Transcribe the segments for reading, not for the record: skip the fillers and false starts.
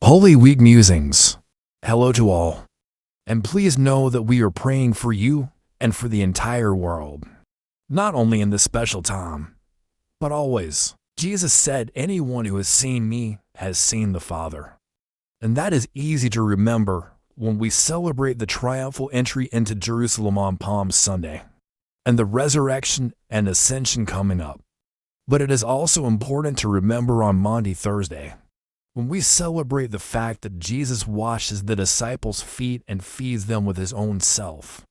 Holy Week Musings. Hello to all, and please know that we are praying for you and for the entire world, not only in this special time, but always. Jesus said, "Anyone who has seen me has seen the Father." And that is easy to remember when we celebrate the triumphal entry into Jerusalem on Palm Sunday, and the resurrection and ascension coming up. But it is also important to remember on Maundy Thursday, when we celebrate the fact that Jesus washes the disciples' feet and feeds them with his own self.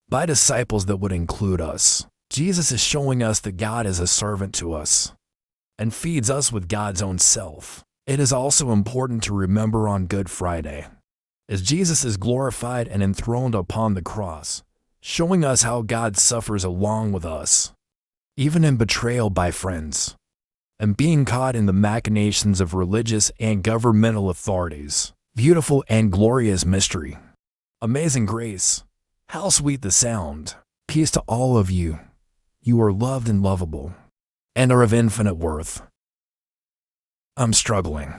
By disciples, that would include us. Jesus is showing us that God is a servant to us and feeds us with God's own self. It is also important to remember on Good Friday, as Jesus is glorified and enthroned upon the cross, showing us how God suffers along with us, even in betrayal by friends, and being caught in the machinations of religious and governmental authorities. Beautiful and glorious mystery. Amazing grace. How sweet the sound. Peace to all of you. You are loved and lovable, and are of infinite worth. I'm struggling.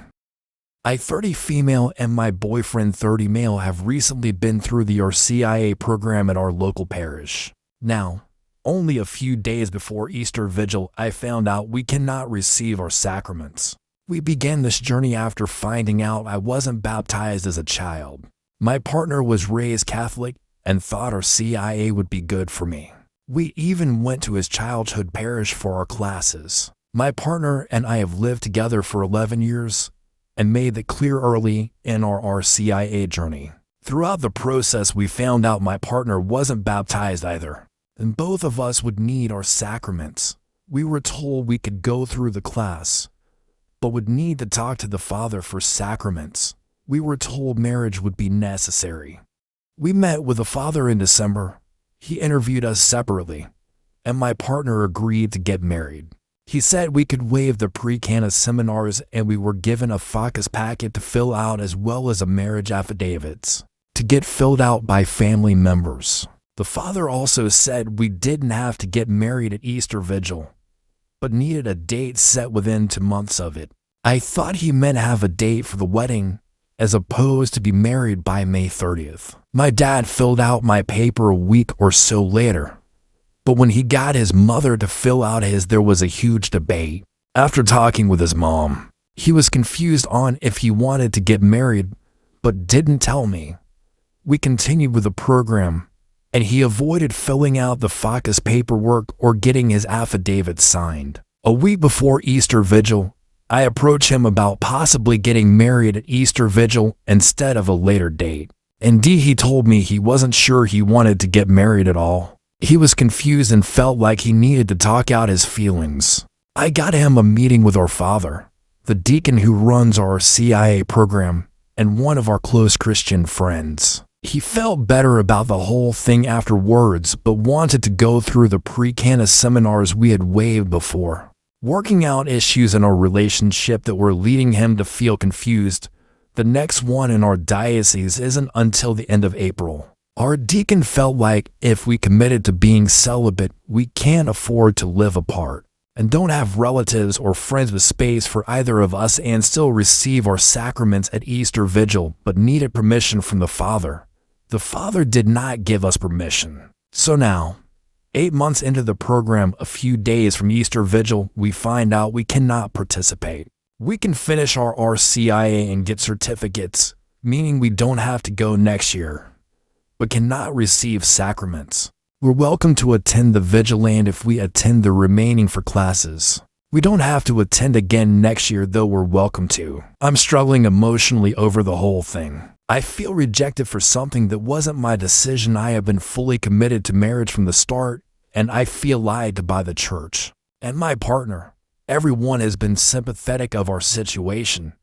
I, 30 female, and my boyfriend, 30 male, have recently been through the RCIA program at our local parish. Now, only a few days before Easter Vigil, I found out we cannot receive our sacraments. We began this journey after finding out I wasn't baptized as a child. My partner was raised Catholic and thought RCIA would be good for me. We even went to his childhood parish for our classes. My partner and I have lived together for 11 years and made that clear early in our RCIA journey. Throughout the process, we found out my partner wasn't baptized either, and both of us would need our sacraments. We were told we could go through the class, but would need to talk to the Father for sacraments. We were told marriage would be necessary. We met with the Father in December. He interviewed us separately, and my partner agreed to get married. He said we could waive the pre-cana seminars, and we were given a focus packet to fill out, as well as a marriage affidavits to get filled out by family members. The Father also said we didn't have to get married at Easter Vigil, but needed a date set within 2 months of it. I thought he meant have a date for the wedding, as opposed to be married by May 30th. My dad filled out my paper a week or so later, but when he got his mother to fill out his, there was a huge debate. After talking with his mom, he was confused on if he wanted to get married, but didn't tell me. We continued with the program, and he avoided filling out the focus paperwork or getting his affidavit signed. A week before Easter Vigil, I approached him about possibly getting married at Easter Vigil instead of a later date. Indeed, he told me he wasn't sure he wanted to get married at all. He was confused and felt like he needed to talk out his feelings. I got him a meeting with our Father, the deacon who runs our CIA program, and one of our close Christian friends. He felt better about the whole thing afterwards, but wanted to go through the pre-cana seminars we had waived before, working out issues in our relationship that were leading him to feel confused. The next one in our diocese isn't until the end of April. Our deacon felt like if we committed to being celibate, we can't afford to live apart and don't have relatives or friends with space for either of us and still receive our sacraments at Easter Vigil, but needed permission from the Father. The Father did not give us permission. So now, 8 months into the program, a few days from Easter Vigil, we find out we cannot participate. We can finish our RCIA and get certificates, meaning we don't have to go next year, but cannot receive sacraments. We're welcome to attend the Vigil, and if we attend the remaining for classes, we don't have to attend again next year, though we're welcome to. I'm struggling emotionally over the whole thing. I feel rejected for something that wasn't my decision. I have been fully committed to marriage from the start, and I feel lied to by the church and my partner. Everyone has been sympathetic of our situation,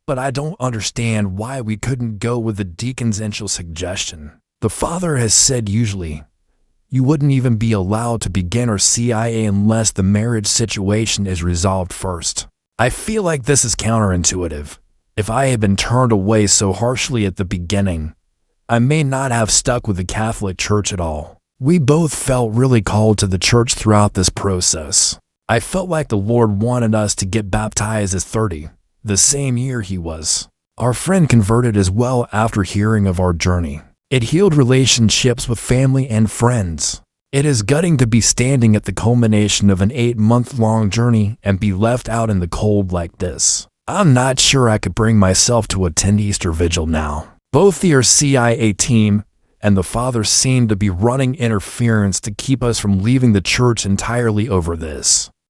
but I don't understand why we couldn't go with the deacon's initial suggestion. The Father has said usually you wouldn't even be allowed to begin our CIA unless the marriage situation is resolved first. I feel like this is counterintuitive. If I had been turned away so harshly at the beginning, I may not have stuck with the Catholic Church at all. We both felt really called to the church throughout this process. I felt like the Lord wanted us to get baptized at 30, the same year he was. Our friend converted as well after hearing of our journey. It healed relationships with family and friends. It is gutting to be standing at the culmination of an 8-month-long journey and be left out in the cold like this. I'm not sure I could bring myself to attend Easter Vigil now. Both the RCIA team and the father seem to be running interference to keep us from leaving the church entirely over this.